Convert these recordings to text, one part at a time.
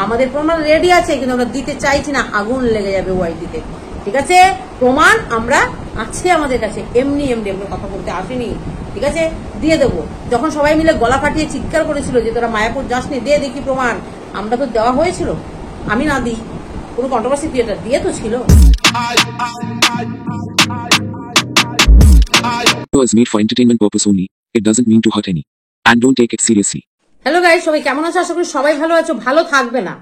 আমাদের প্রমাণ রেডি আছে, কিন্তু আমরা দিতে চাইছি না, আগুন লেগে যাবে ওয়াইটিতে। ঠিক আছে, প্রমাণ আমরা আছে আমাদের কাছে, এমনি এমনি আমরা কথা বলতে আসেনি। ঠিক আছে, দিয়ে দেবো। যখন সবাই মিলে গলা ফাটিয়ে চিৎকার করেছিল যে তোরা মায়াপুর যাসনি, দিয়ে দেখি প্রমাণ, আমরা তো দেওয়া হয়েছিল। আমি না দিই, কোনো কন্ট্রোভার্সি ক্রিয়েটার দিয়ে তো ছিল। is made for entertainment purpose only. It doesn't mean to hurt any. And don't take it seriously. Hello guys, সবাই কেমন আছো? আশা করি সবাই ভালো আছো। ভালো থাকবে না,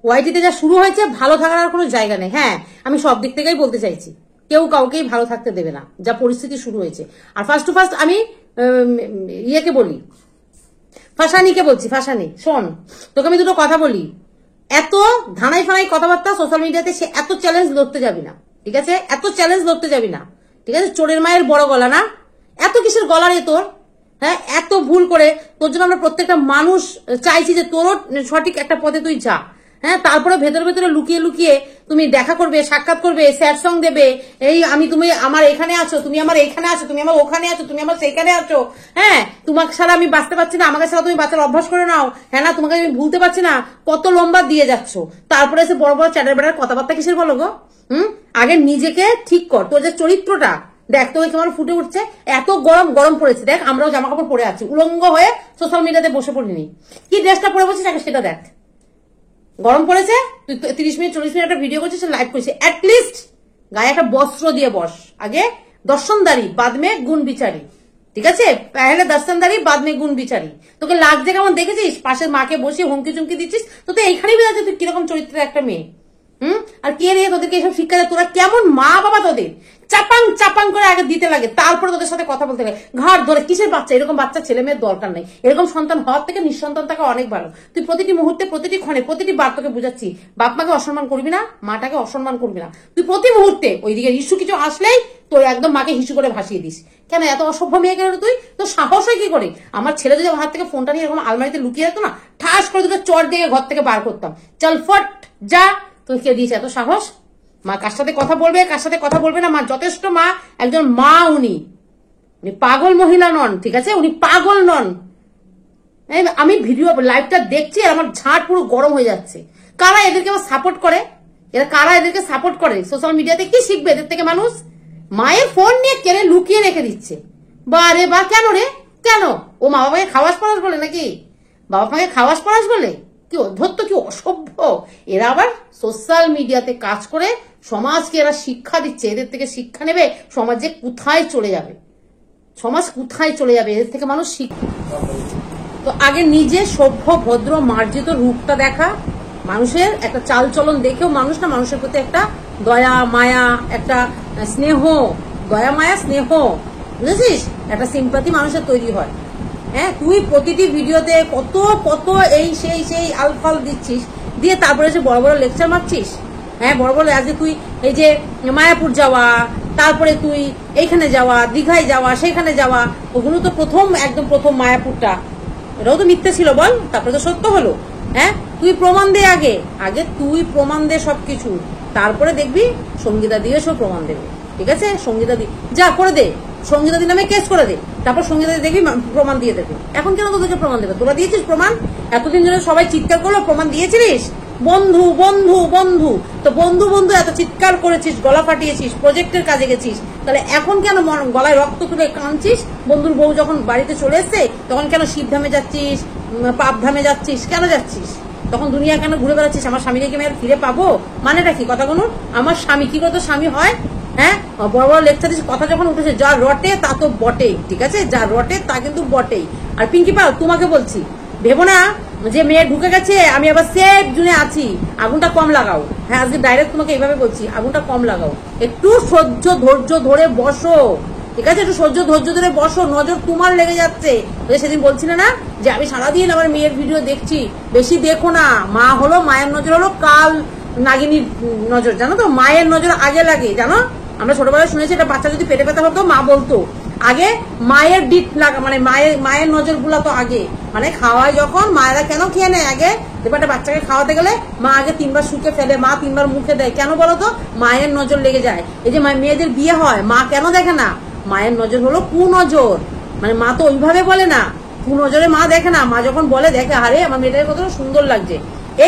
ওয়াইটিতে যা শুরু হয়েছে ভালো থাকার আর কোনো জায়গা নেই। হ্যাঁ, আমি সব দিক থেকেই বলতে চাইছি, কেউ কাউকেই ভালো থাকতে দেবে না, যা পরিস্থিতি শুরু হয়েছে। আর ফার্স্ট টু ফার্স্ট আমি ইয়েকে বলি, ফাঁসানিকে বলছি। ফাঁসানি, শোন, তোকে আমি দুটো কথা বলি। এত ধানাই ফানাই কথাবার্তা সোশ্যাল মিডিয়াতে, সে এত চ্যালেঞ্জ লড়তে যাবি না। ঠিক আছে, এত চ্যালেঞ্জ লড়তে যাবি না। ঠিক আছে, চোরের মায়ের বড় গলা না, এত কিসের গলা রে তোর? হ্যাঁ, এত ভুল করে তোর জন্য আমরা প্রত্যেকটা মানুষ চাইছি যে তোর সঠিক একটা পথে তুই যা। হ্যাঁ, তারপরে ভেতরে ভেতরে লুকিয়ে লুকিয়ে তুমি দেখা করবে, সাক্ষাৎ করবে, স্যাড সং দেবে, এই তুমি আমার এখানে আছো, তুমি আমার এখানে আছো, তুমি আমার ওখানে আছো, তুমি আমার সেইখানে আছো। হ্যাঁ, তোমাকে ছাড়া আমি বাঁচতে পারছি না, আমাকে ছাড়া তুমি বাঁচার অভ্যাস করে নাও। হ্যাঁ না, তোমাকে আমি ভুলতে পারছি না, কত লম্বা দিয়ে যাচ্ছ। তারপরে এসে বড় বড় চ্যাটার বেটার কথাবার্তা কিসের বলো গো? আগে নিজেকে ঠিক কর, তোর যে চরিত্রটা দেখ, তোকে কেমন ফুটে উঠছে। এত গরম গরম পড়েছে, দেখ আমরাও জামা কাপড় পরে আছি, উলঙ্গ হয়ে সোশ্যাল মিডিয়াতে বসে পড়িনি। কি ড্রেসটা পরে বলছিস আগে সেটা দেখ। গরম পড়েছে, তুই 30 মিনিট 40 মিনিট একটা ভিডিও করছিস, লাইভ করছিস, অ্যাটলিস্ট গায়ে একটা বস্ত্র দিয়ে বস। আগে দর্শনদারি বাদ মে গুণ বিচারি। ঠিক আছে, পেহলে দর্শনদারি বাদ মে গুণ বিচারি। তোকে লাগছে কেমন দেখেছিস? পাশের মাকে বসে হুমকি চুমকি দিচ্ছিস, তো এইখানেই বোঝা যায় তুই কিরকম চরিত্রের একটা মেয়ে। আর কে রে তোদেরকে এসব শিক্ষা দেয়? তোরা কেমন মা বাবা? তোদের চাপাং চাপাং করে আগে দিতে লাগে, তারপরে তোদের সাথে কথা বলতে লাগে ঘাট ধরে। কিসের বাচ্চা? এরকম বাচ্চা ছেলে মেয়ের দরকার নেই। এরকম সন্তান হওয়ার থেকে নিঃসন্তান থাকা অনেক ভালো। তুই প্রতিটি মুহূর্তে, প্রতিটি ক্ষণে, প্রতিটি বার তোকে বুঝাচ্ছি, বাপ মাকে অসম্মান করবি না, মাটাকে অসম্মান করবি না। তুই প্রতি মুহূর্তে ওইদিকে ইস্যু কিছু আসলেই তোর একদম মাকে হিসু করে ভাসিয়ে দিস। কেন এত অসভ্য মেয়ে কেন তুই? তোর সাহস হয় কি করে? আমার ছেলে যদি হাত থেকে ফোনটা নিয়ে এরকম আলমারিতে লুকিয়ে যেত না, ঠাস করে দুটো চট দিয়ে ঘর থেকে বার করতাম। চল ফট যা। তুই কে দিয়েছে এত সাহস? মা কার সাথে কথা বলবে, কার সাথে কথা বলবে না, মা যথেষ্ট। মা একজন মা, উনি পাগল মহিলা নন। ঠিক আছে, উনি পাগল নন। আমি ভিডিও লাইভটা দেখছি আর আমার ঝাড় পুরো গরম হয়ে যাচ্ছে। কারা এদেরকে সাপোর্ট করে? এরা কারা এদেরকে সাপোর্ট করে? সোশ্যাল মিডিয়াতে কি শিখবে এদের থেকে মানুষ? মায়ের ফোন নিয়ে কেড়ে লুকিয়ে রেখে দিচ্ছে। বা রে বা, কেন রে? কেন? ও মা বাবাকে খাওয়াস পড়াস বলে নাকি? বাবা মাকে খাওয়াস পড়াস বলে? কি অধ্যত্ত, কি অসভ্য। এরা আবার সোশ্যাল মিডিয়াতে কাজ করে সমাজকে এরা শিক্ষা দিচ্ছে। এদের থেকে শিক্ষা নেবে, সমাজে কোথায় চলে যাবে, সমাজ কোথায় চলে যাবে, এদের থেকে মানুষ শিক্ষা। তো আগে নিজে সভ্য ভদ্র মার্জিত রূপটা দেখা। মানুষের একটা চাল চলন দেখেও মানুষ না, মানুষের প্রতি একটা দয়া মায়া, একটা স্নেহ, দয়া মায়া স্নেহ, বুঝেছিস? একটা সিম্পাথি মানুষের তৈরি হয়। হ্যাঁ, তুই প্রতিটি ভিডিওতে কত কত এই সেই সেই আলফাল দিচ্ছিস, দিয়ে তারপরে যে বড় বড় লেকচার মারছিস। হ্যাঁ, বড় বড় আজকে তুই এই যে মায়াপুর যাওয়া, তারপরে তুই এইখানে যাওয়া, দীঘায় যাওয়া, সেইখানে যাওয়া, ওগুলো তো প্রথম, একদম প্রথম মায়াপুরটা, এটাও তো মিথ্যে ছিল বল, তারপরে তো সত্য হলো। হ্যাঁ, তুই প্রমাণ দে, আগে আগে তুই প্রমাণ দে সবকিছু, তারপরে দেখবি সঙ্গীতা দিয়ে সব প্রমাণ দেবে। ঠিক আছে, সঙ্গীতা দি যা করে দে, সঙ্গীতা দি নামে কেস করে দে, তারপর সঙ্গীতা দেখবি প্রমাণ দিয়ে দেবে। এখন কেন তোদেরকে প্রমাণ দেবে? তোরা দিয়েছিস প্রমাণ? এতদিন ধরে সবাই চিৎকার করলো, প্রমাণ দিয়েছিলিস। বন্ধু বন্ধু বন্ধু, তো বন্ধু বন্ধু এত চিৎকার করেছিস, গলা ফাটিয়েছিস, প্রজেক্টের কাজে গেছিস, তাহলে এখন কেন গলায় রক্ত তুলে কাঁদছিস? বন্ধুর বউ যখন বাড়িতে চলে এসছে তখন কেন শিবধামে যাচ্ছিস, পাপধামে যাচ্ছিস? কেন যাচ্ছিস? তখন দুনিয়া কেন ঘুরে বেড়াচ্ছিস? আমার স্বামীকে কি আমি আর ফিরে পাবো? মানেটা কি কথাগুলো? আমার স্বামী কি করতো স্বামী হয়? হ্যাঁ, বড় বড় লেকচার দিস, কথা যখন উঠেছে, যা রটে তা তো বটেই। ঠিক আছে, যা রটে তা কিন্তু বটেই। আর পিঙ্কি পাল, তোমাকে বলছি, ভেবো না যে মেয়ে ঢুকে গেছে আমি আবার সেফ জোনে আছি, আগুনটা কম লাগাও। হ্যাঁ, আজকে ডাইরেক্ট তোমাকে এইভাবে বলছি, আগুনটা কম লাগাও, একটু সহ্য ধৈর্য ধরে বসো। ঠিক আছে, একটু সহ্য ধৈর্য ধরে বসো, নজর তোমার লেগে যাচ্ছে। সেদিন বলছিলে না যে আমি সারাদিন আমার মেয়ের ভিডিও দেখছি, বেশি দেখো না। মা হলো, মায়ের নজর হলো কাল নাগিনীর নজর, জানো তো? মায়ের নজর আগে লাগে, জানো? আমরা ছোটবেলায় শুনেছি, এটা বাচ্চা যদি পেটে ব্যথা হতো মা বলতো আগে মায়ের ডিট লাগা, মানে মায়ের নজর গুলা তো আগে, মানে খাওয়ায় যখন মায়েরা কেন খেয়ে নেয় আগে, এবারটা বাচ্চাকে খাওয়াতে গেলে মা আগে 3বার শুকে ফেলে, মা 3বার মুখে দেয়, কেন বলো তো? মায়ের নজর লেগে যায়। এই যে মেয়েদের বিয়ে হয়, মা কেন দেখে না? মায়ের নজর হলো কুনজর, মানে মা তো ওইভাবে বলে না, কুনজরে মা দেখে না। মা যখন বলে, দেখে আরে আমার মেয়েটাকে কত সুন্দর লাগছে,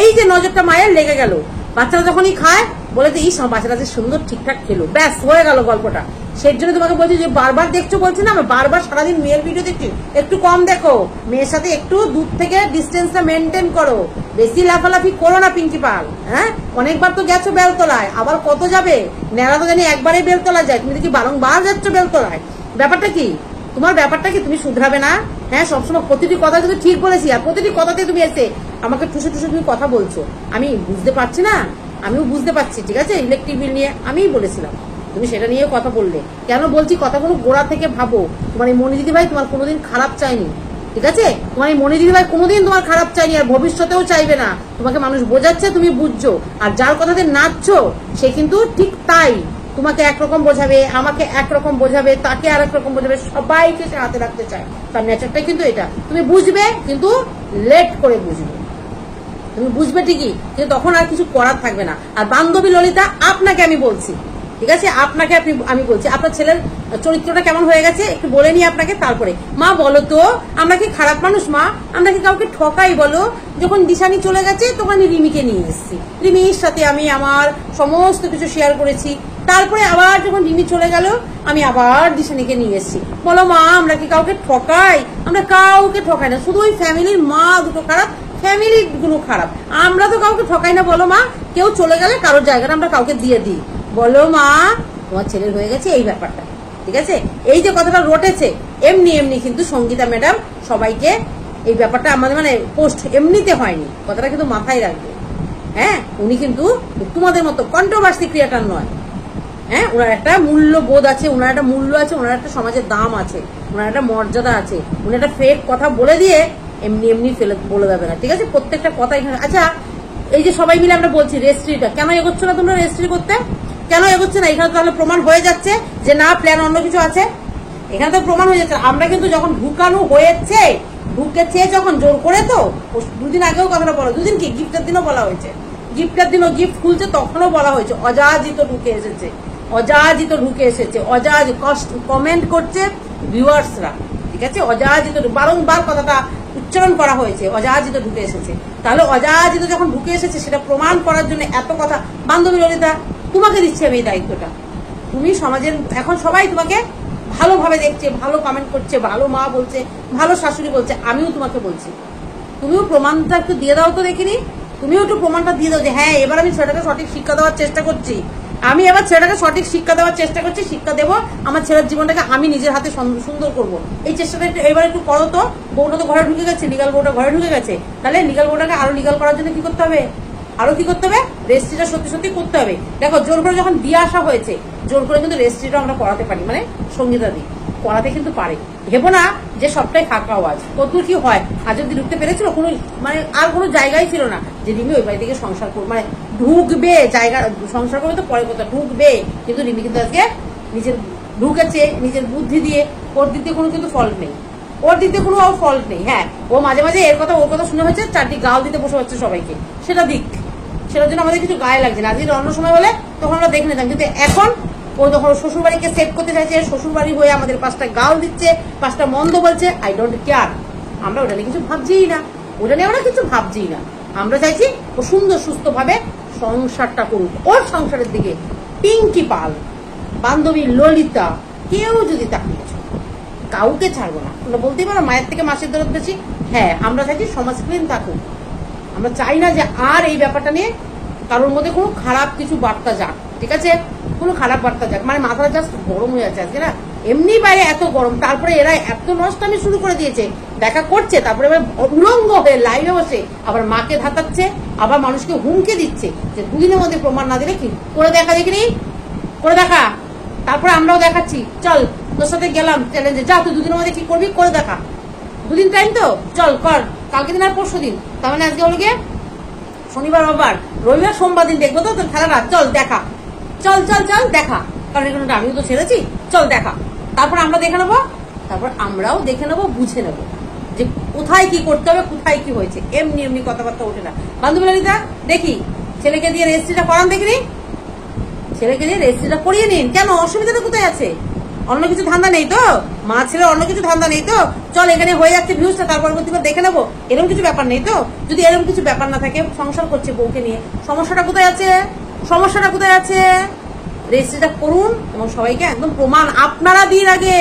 এই যে নজরটা মায়ের লেগে গেল, বাচ্চারা যখনই খায় বলে যে ইস আমার বাচ্চারা যে সুন্দর ঠিকঠাক খেলো, ব্যাস হয়ে গেল গল্পটা। সেই জন্য তোমাকে বলছি যে বারবার দেখছো, বলছি না আমি বারবার সারাদিন মেয়ের ভিডিও দেখছি, একটু কম দেখো, মেয়ের সাথে একটু দূর থেকে ডিস্টেন্সটা মেনটেন করো, বেশি লাফালাফি করো না পিঙ্কি পাল। হ্যাঁ, অনেকবার তো গেছো বেলতলায়, আবার কত যাবে? নেড়া তো জানি একবারেই বেলতলায় যায়, তুমি দেখি বারংবার যাচ্ছ বেলতলায়। ব্যাপারটা কি তোমার? ব্যাপারটা কি তুমি শুধরাবে না? হ্যাঁ, সবসময় প্রতিটি কথা তুমি ঠিক বলেছি, আর প্রতিটি কথাতে তুমি এসে আমাকে ঠুসে ঠুসে তুমি কথা বলছো। আমি বুঝতে পারছি না, আমিও বুঝতে পারছি, ঠিক আছে? ইলেকট্রিক বিল নিয়ে আমিই বলেছিলাম, তুমি সেটা নিয়েও কথা বললে। কেন বলছি কথাগুলো গোড়া থেকে ভাবো। তোমার এই মনি দিদি ভাই তোমার কোনোদিন খারাপ চাইনি, ঠিক আছে? তোমার এই মনি দিদি ভাই কোনোদিন তোমার খারাপ চাইনি, আর ভবিষ্যতেও চাইবে না। তোমাকে মানুষ বোঝাচ্ছে, তুমি বুঝছো, আর যার কথাতে নাচছো সে কিন্তু ঠিক তাই তোমাকে একরকম বোঝাবে, আমাকে একরকম বোঝাবে, তাকে আর একরকম বোঝাবে, সবাইকে সে হাতে রাখতে চায়। তার নেচারটাই কিন্তু এটা। তুমি বুঝবে, কিন্তু লেট করে বুঝবে। তুমি বুঝবে ঠিকই, কিন্তু তখন আর কিছু করার থাকবে না। আর বান্ধবী ললিতা, আপনাকে আমি বলছি, ঠিক আছে? আপনাকে আমি বলছি, আপনার ছেলের চরিত্রটা কেমন হয়ে গেছে একটু বলে নিই আপনাকে, তারপরে মা বলো তো, আমরা কি খারাপ মানুষ মা? আমরা কি কাউকে ঠকাই বলো? যখন দিশানি চলে গেছে তখন আমি রিমিকে নিয়ে এসেছি, রিমির সাথে আমি আমার সমস্ত কিছু শেয়ার করেছি। তারপরে আবার যখন রিমি চলে গেল আমি আবার দিশানিকে নিয়ে এসেছি। বলো মা, আমরা কি কাউকে ঠকাই? আমরা কাউকে ঠকাই না, শুধু ওই ফ্যামিলির মা দুটো খারাপ, ফ্যামিলি গুলো খারাপ, আমরা তো কাউকে ঠকাই না। বলো মা, কেউ চলে গেলে কারোর জায়গাটা আমরা কাউকে দিয়ে দিই। বলো মা, তোমার ছেলের হয়ে গেছে এই ব্যাপারটা, ঠিক আছে? এই যে কথাটা রটেছে, এমনি এমনি কিন্তু সঙ্গীতা ম্যাডাম সবাইকে এই ব্যাপারটা আমাদের মানে পোস্ট এমনিতে হয়নি, কথাটা কিন্তু মাথায় রাখবে। হ্যাঁ, উনি কিন্তু তোমাদের মতো কন্ট্রোভার্সি ক্রিয়েটার নয়। হ্যাঁ, ওনার একটা মূল্যবোধ আছে, ওনার একটা মূল্য আছে, ওনার একটা সমাজের দাম আছে, ওনার একটা মর্যাদা আছে। উনি একটা ফেক কথা বলে দিয়ে এমনি এমনি বলে যাবে না, ঠিক আছে? প্রত্যেকটা কথা এখানে। আচ্ছা, এই যে সবাই মিলে আমরা বলছি রেজিস্ট্রিটা কেন এগোচ্ছ না তোমরা? রেজিস্ট্রি করতে কেন এগোচ্ছে না? এখানে তাহলে প্রমাণ হয়ে যাচ্ছে যে না, প্ল্যান অন্য কিছু আছে। এখানে তো প্রমাণ হয়ে যাচ্ছে। আমরা কিন্তু যখন ঢুকানো হয়েছে, ঢুকেছে যখন জোর করে, তো দুদিন আগেও কথাটা বলা, দুদিন কি গিফটের দিনও বলা হয়েছে, গিফটের দিনও গিফট খুলছে তখনও বলা হয়েছে অজাজিত ঢুকে এসেছে, অজাজিত ঢুকে এসেছে, কমেন্ট করছে ভিউয়ার্সরা, ঠিক আছে? অজাজিত বারংবার কথাটা উচ্চারণ করা হয়েছে, অজাজিত ঢুকে এসেছে। তাহলে অজাজিত যখন ঢুকে এসেছে সেটা প্রমাণ করার জন্য এত কথা। বান্ধবী ললিতা, তোমাকে দিচ্ছি আমি এই দায়িত্বটা। তুমি সমাজের এখন সবাই তোমাকে ভালোভাবে দেখছে, ভালো কমেন্ট করছে, ভালো মা বলছে, ভালো শাশুড়ি বলছে। আমিও তোমাকে বলছি, তুমিও প্রমাণটা একটু দিয়ে দাও তো, দেখিনি? তুমিও একটু প্রমাণটা দিয়ে দাও যে হ্যাঁ, এবার আমি ছেলেটাকে সঠিক শিক্ষা দেওয়ার চেষ্টা করছি, আমি এবার ছেলেটাকে সঠিক শিক্ষা দেওয়ার চেষ্টা করছি, শিক্ষা দেবো, আমার ছেলের জীবনটাকে আমি নিজের হাতে সুন্দর করব। এই চেষ্টাটা এবার একটু করো তো। বউটা তো ঘরে ঢুকে গেছে, লিগাল বউটা ঘরে ঢুকে গেছে, তাহলে লিগাল বউটাকে আরো লিগাল করার জন্য কি করতে হবে? আরো কি করতে হবে? রেজিস্ট্রিটা সত্যি সত্যি করতে হবে। দেখো, জোর করে যখন দিয়ে আসা হয়েছে, জোর করে কিন্তু রেজিস্ট্রিটা আমরা করাতে পারি, মানে সঙ্গীতা দি করাতে কিন্তু পারে। ভেবো না যে সবটাই ফাঁকা আওয়াজ, কতদূর কি হয়। আজ অব্দি ঢুকতে পেরেছিল, কোনো মানে আর কোনো জায়গায় ছিল না যে রিমি ওই বাড়ি থেকে সংসার করবে, মানে ঢুকবে, জায়গা সংসার করবে তো পরে কথা, ঢুকবে। কিন্তু রিমি কিন্তু আজকে নিজের ঢুকেছে নিজের বুদ্ধি দিয়ে, ওর দিক দিয়ে কোনো কিন্তু ফল্ট নেই, ওর দিক দিয়ে কোনো ফল্ট নেই। হ্যাঁ, ও মাঝে মাঝে এর কথা ওর কথা শুনে হচ্ছে, চারটি গাল দিতে বসে হচ্ছে সবাইকে, সেটা দিক, সেটার জন্য আমাদের কিছু গায়ে লাগছে না। আজকে অন্য সময় বলে তখন আমরা দেখে নিতাম, কিন্তু এখন ও যখন শ্বশুর বাড়িকে সেভ করতে চাইছে, শ্বশুর বাড়ি হয়ে আমাদের পাঁচটা গাল দিচ্ছে, পাঁচটা মন্দ বলছে, আই ডোন্ট কেয়ার। আমরা ওটা নিয়ে কিছু ভাবছিই না, ওটা নিয়ে আমরা কিছু ভাবছিই না। আমরা চাইছি ও সুন্দর সুস্থ ভাবে সংসারটা করুক, ওর সংসারের দিকে পিঙ্কি পাল, বান্ধবী ললিতা, কেউ যদি তাকিয়ে কাউকে ছাড়বো না। তোমরা বলতেই পারো মায়ের থেকে মাসের দরদ বেশি। হ্যাঁ, আমরা চাইছি সমাজ ক্লিন থাকুক, আমরা চাই না যে আর এই ব্যাপারটা নিয়ে কারোর মধ্যে কোনো খারাপ কিছু বার্তা যাক, ঠিক আছে? কোনো খারাপ বার্তা যাক, মানে মাথাটা জাস্ট গরম হয়ে যাচ্ছে আজকে না, এমনি বাইরে এত গরম, তারপরে এরা এত নষ্টামি শুরু করে দিয়েছে, দেখা করছে, তারপরে এবার উলঙ্গ হয়ে লাইভে বসে আবার মাকে ধাতাচ্ছে, আবার মানুষকে হুমকে দিচ্ছে যে দুদিনের মধ্যে প্রমাণ না দিলে কি করে দেখা, দেখিনি করে দেখা। তারপরে আমরাও দেখাচ্ছি, চল তোর সাথে গেলাম চ্যালেঞ্জে, যা তুই দুদিনের মধ্যে কি করবি করে দেখা, দুদিন টাইম তো, চল কর, কালকে দিন আর পরশু দিন, তার মানে আজকে হলো গিয়ে শনিবার, রবিবার, রবিবার সোমবার দিন দেখবো তো তোর খেলাটা, চল দেখা, চল চল চল দেখা, কারণ এগুলো আমিও তো ছেড়েছি, চল দেখা। তারপর আমরা দেখে নেবো, তারপর আমরাও দেখে নেবো, বুঝে নেবো যে কোথায় কি করতে হবে, কোথায় কি হয়েছে। এমনি এমনি কথাবার্তা ওঠে না। বান্ধবী ললিতা, দেখি ছেলেকে দিয়ে রেজিস্ট্রিটা করান, দেখিনি? ছেলেকে দিয়ে রেজিস্ট্রিটা করিয়ে নিন, কেন অসুবিধাটা কোথায় আছে? অন্য কিছু ধান্দা নেই তো? মা ছেলে অন্য কিছু ধান্দা নেই তো? চল এখানে হয়ে যাচ্ছে ভিউজটা, তারপর দেখে নেবো, এরকম কিছু ব্যাপার নেই তো? যদি এরকম কিছু ব্যাপার না থাকে, সংসার করছে বউকে নিয়ে, সমস্যাটা কোথায় আছে? সমস্যাটা কোথায় আছে? রেজিস্ট্রিটা করুন এবং সবাইকে একদম প্রমাণ আপনারা দিন আগে।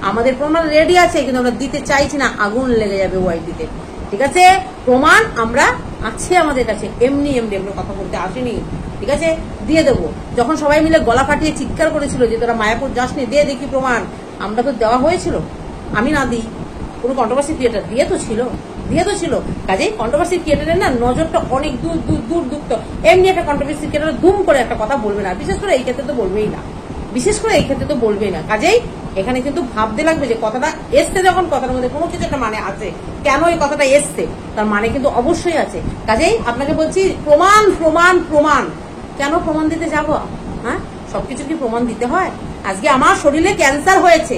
আমাদের প্রমাণ রেডি আছে, কিন্তু আমরা দিতে চাইছি না, আগুন লেগে যাবে ওয়াইটিতে। ঠিক আছে, প্রমাণ আমরা আছে আমাদের কাছে, এমনি আমরা কথা বলতে আসেনি। ঠিক আছে, দিয়ে দেবো। যখন সবাই মিলে গলা ফাটিয়ে চিৎকার করেছিল যে তোরা মায়াপুর যাসনি, দিয়ে দেখি প্রমাণ, আমরা তো দেওয়া হয়েছিল। আমি না দিই, কোনো কন্ট্রোভার্সি ক্রিয়েটার দিয়ে তো ছিল। কাজেই কন্ট্রোভার্সি ক্রিয়েটারের না নজরটা অনেক দূর দূর দূর দুঃখ। এমনি একটা কন্ট্রোভার্সি ক্রিয়েটার দুম করে একটা কথা বলবে না, বিশেষ করে এই ক্ষেত্রে তো বলবেই না। কাজেই এখানে কিন্তু ভাবতে লাগবে যে কথাটা এসছে, যখন কথার মধ্যে কোনো কিছু একটা মানে আছে, কেন এই কথাটা এসছে তার মানে কিন্তু অবশ্যই আছে। কাজেই আপনাকে বলছি প্রমাণ প্রমাণ প্রমাণ। কেন প্রমাণ দিতে যাবো? হ্যাঁ, সবকিছু কি প্রমাণ দিতে হয়? আজকে আমার শরীরে ক্যান্সার হয়েছে,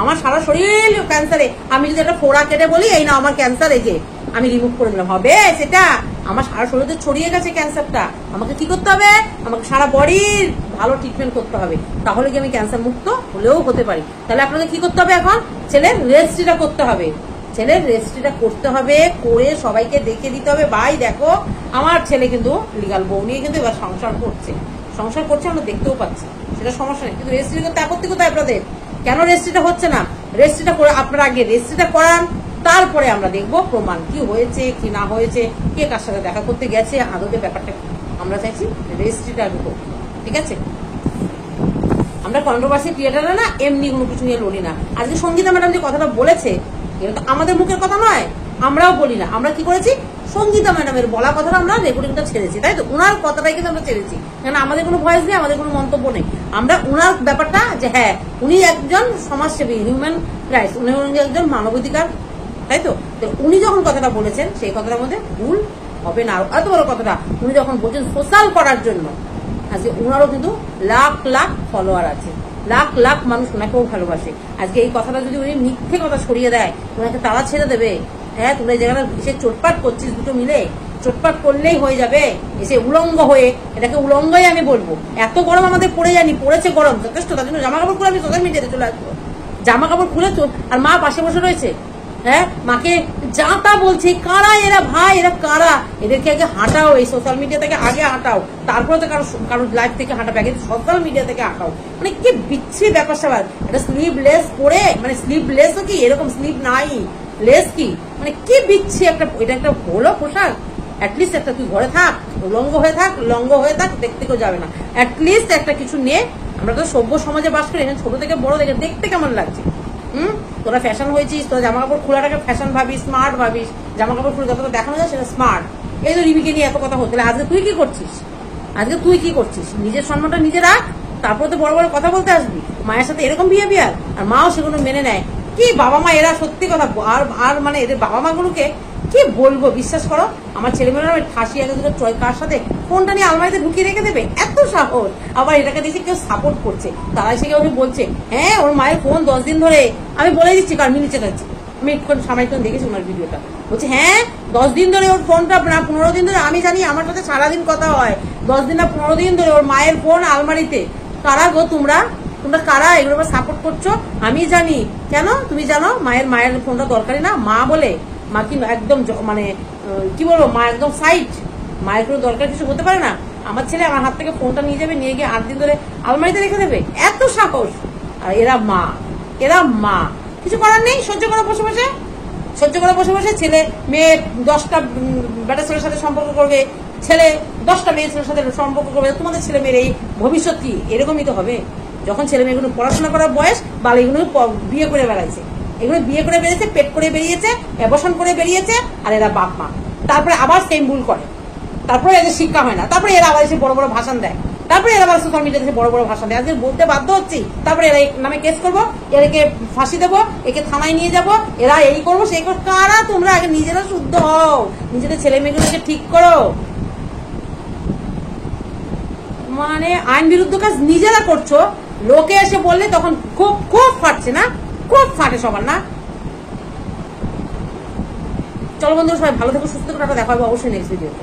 আমার সারা শরীর ক্যান্সারে, আমি যদি একটা ফোড়া কেটে বলি এই না আমার ক্যান্সার, এই যে আমি রিমুভ করে দিলাম, হবে সেটা? আমার সারা শরীরে ছড়িয়ে গেছে ক্যান্সারটা, আমাকে কি করতে হবে? আমাকে সারা বডির ভালো ট্রিটমেন্ট করতে হবে, তাহলে কি আমি ক্যান্সার মুক্ত হলেও হতে পারি। তাহলে আপনাকে কি করতে হবে? এখন ছেলের রেজিস্ট্রিটা করতে হবে, করে সবাইকে দেখে দিতে হবে, ভাই দেখো আমার ছেলে কিন্তু লিগাল বউ নিয়ে কিন্তু এবার সংসার করছে, আমরা দেখতেও পাচ্ছি, সেটা সমস্যা নেই। কিন্তু রেজিস্ট্রি করতে আপত্তি কোথায় আপনাদের? কেন রেজিস্ট্রিটা হচ্ছে না? রেজিস্ট্রিটা করে আপনারা আগে রেজিস্ট্রিটা করান, তারপরে আমরা দেখবো প্রমাণ কি হয়েছে কি না হয়েছে, কে কার সাথে দেখা করতে গেছে, আদতে ব্যাপারটা আমরা চাইছি রেজিস্ট্রিটা আগে করবো। ঠিক আছে, আমরা কন্ট্রোভার্সি ক্রিয়েটাররা না এমনি কোনো কিছু নিয়ে লড়ি না। আজকে সঙ্গীতা ম্যাডাম যে কথাটা বলেছে, এটা তো আমাদের মুখের কথা নয়, আমরাও বলি না। আমরা কি করেছি? সঙ্গীতা ম্যাডামের বলা কথাটা আমরা রেকর্ডিংটা ছেড়েছি, তাই তো? ওনার কথাটাই কিন্তু আমরা ছেড়েছি, কেন আমাদের কোনো ভয়েস নেই, আমাদের কোনো মন্তব্য নেই। আমরা ওনার ব্যাপারটা যে হ্যাঁ উনি একজন সমাজসেবী, হিউম্যান রাইটস, উনি একজন মানবাধিকার, তাই তো? উনি যখন কথাটা বলেছেন সেই কথাটার মধ্যে ভুল হবে না। এত বড় কথাটা উনি যখন বলছেন সোশ্যাল করার জন্য, আজকে ওনারও কিন্তু লাখ লাখ ফলোয়ার আছে, লাখ লাখ মানুষ ওনাকেও ভালোবাসে। আজকে এই কথাটা যদি উনি মিথ্যে কথা ছড়িয়ে দেয়, ওনাকে তারা ছেড়ে দেবে? হ্যাঁ, তোমরা এই জায়গাটা এসে চোটপাট করছিস, দুটো মিলে চোটপাট করলেই হয়ে যাবে, এসে উলঙ্গ হয়ে, এটাকে উলঙ্গই আমি বলবো। এত গরম আমাদের পড়েছে গরম যথেষ্ট, তার জন্য জামা কাপড় খুলে আমি সোশ্যাল মিডিয়াতে চলে আসবো, জামা কাপড় খুলে আর মা পাশে বসে রয়েছে, হ্যাঁ মাকে যা তা বলছে। কারা এরা ভাই? এরা কারা? এদেরকে আগে হাঁটাও, এই সোশ্যাল মিডিয়া থেকে আগে হাঁটাও, তারপরে তো কারো লাইফ থেকে হাঁটাবে, আগে সোশ্যাল মিডিয়া থেকে হাঁটাও। মানে কি বিচ্ছিরি ব্যাপার স্যাপার। এটা স্লিভলেস পরে, মানে স্লিভলেসও কি এরকম স্লিভ নাই, লেস কি, মানে কি বিচ্ছি একটা, এটা একটা হলো পোশাক? অ্যাটলিস্ট একটা তুই ঘরে থাক, লঙ্গ হয়ে থাক, দেখতে কেউ যাবে না, অ্যাটলিস্ট একটা কিছু নিয়ে। আমরা তো সভ্য সমাজে বাস করি, এখানে ছোট থেকে বড় দেখে দেখতে কেমন লাগছে? তোরা ফ্যাশন হয়েছিস, তোরা জামা কাপড় খোলাটাকে ফ্যাশন ভাবিস, স্মার্ট ভাবিস, জামা কাপড় খুলে যতটা দেখানো যায় সেটা স্মার্ট। এই তো রিমিকে নিয়ে এত কথা হচ্ছে, আজকে তুই কি করছিস? নিজের সম্মানটা নিজে রাখ, তারপর তো বড় বড় কথা বলতে আসবি। মায়ের সাথে এরকম বিহেভিয়ার, আর মাও সেগুলো মেনে নেয়। কি বাবা মা এরা, সত্যি কথা। আর মানে এদের বাবা মা গুলোকে কি বলবো, বিশ্বাস করো, আমার ছেলেমেয়েরা ফাঁসি আগে দুটো কার সাথে ফোনটা নিয়ে আলমারিতে ঢুকিয়ে রেখে দেবে, এত সাহস। আবার এটাকে দেখছি কেউ সাপোর্ট করছে, তারা এসে কেউ বলছে হ্যাঁ ওর মায়ের ফোন 10 দিন ধরে, আমি বলে দিচ্ছি কার মিনিট চেটাচ্ছি, আমি সাময়িক দেখেছি ওনার ভিডিওটা, বলছে হ্যাঁ 10 দিন ধরে ওর ফোনটা, না 15 দিন ধরে, আমি জানি আমার সাথে সারাদিন কথা হয়, 10 দিন না 15 দিন ধরে ওর মায়ের ফোন আলমারিতে। কারা গো তোমরা কারা এগুলো সাপোর্ট করছো? আমি জানি। কেন? তুমি জানো মায়ের ফোনটা দরকারি না? মা বলে, মা কি একদম মানে কি বলবো, মা একদম সাইড, মায়ের কোনো দরকার কিছু হতে পারে না? আমার ছেলে আমার হাত থেকে ফোনটা নিয়ে যাবে, নিয়ে গিয়ে 8 দিন ধরে আলমারিতে রেখে দেবে, এত সাহস। আর এরা মা কিছু করার নেই, সহ্য করে বসে বসে ছেলে মেয়ে 10টা বেটা ছেলের সাথে সম্পর্ক করবে, ছেলে 10টা মেয়ে ছেলের সাথে সম্পর্ক করবে। তোমাদের ছেলে মেয়ের এই ভবিষ্যৎ কি এরকমই তো হবে? যখন ছেলে মেয়েগুলো পড়াশোনা করার বয়স, বা এগুলো বিয়ে করে বেড়াইছে, এগুলো বিয়ে করে বেরিয়েছে, পেট করে বেরিয়েছে, অ্যাবর্শন করে বেরিয়েছে, আর এরা বাপ মা। তারপরে আবার সেম ভুল করে, তারপরে এদের শিক্ষা হয় না, তারপরে এরা আবার এসে বড় বড় ভাষণ দেয়, তারপরে এরা আবার সোশ্যাল মিডিয়াতে বড় বড় ভাষণ দেয়। আজকে বলতে বাধ্য হচ্ছি, তারপরে এরা নামে কেস করবো, এদেরকে ফাঁসি দেবো, একে থানায় নিয়ে যাবো, এরা এই করবো সেই করবো। কারা তোমরা? আগে নিজেরা শুদ্ধ হও, নিজেদের ছেলে মেয়েগুলোকে ঠিক করো। মানে আইন বিরুদ্ধ কাজ নিজেরা করছো, লোকে এসে বললে তখন খুব ফাটছে না? খুব ফাটে সবার না? চলো বন্ধুরা, সবাই ভালো থেকো, সুস্থ থাকো, দেখা হবে অবশ্যই নেক্সট ভিডিওতে।